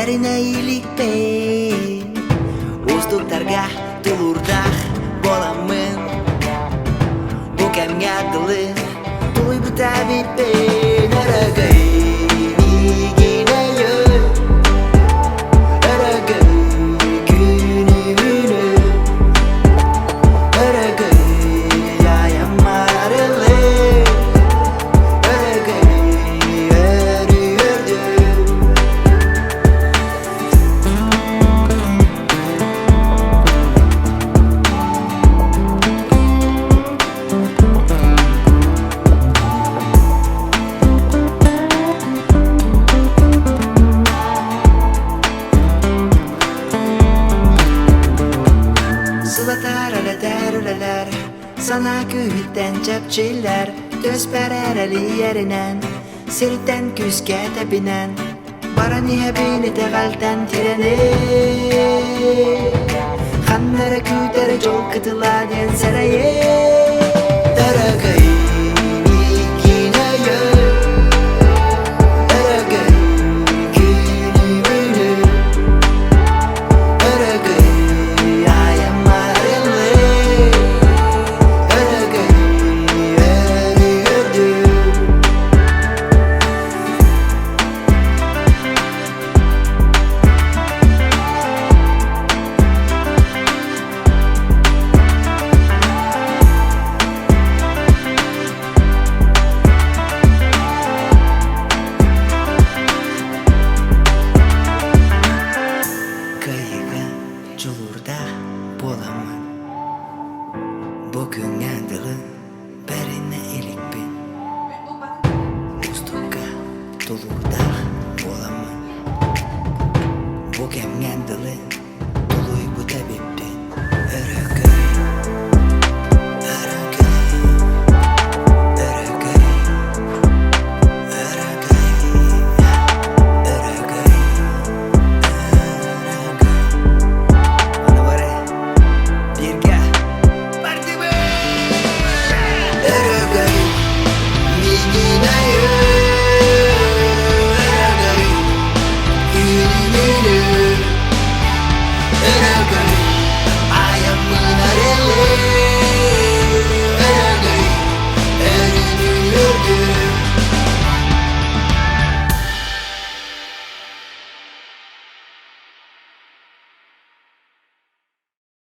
Bärine iyilikpen Ustууларга тулурдах боламын Bu kemge dılı Tuluy bu tabippen Aragay Nigineyo Aragay Gününür Aragay Yayamarele Aragay Örüyördü Sılataraladarulalar Sana kühitten çöpçüller Tösperereli yerinen Siritten küskete binen Barani beni tegalten tirene Hanlara kütere çok kıtıla diyen seraye Daragay Nigineyo Daragay Gününür Daragay Yayamarele Daragay Örüyördü Kayıga çulurda bolamın Bugün yandılı berine ilikpin Ustulga tulurda bolamın Bugün yandılı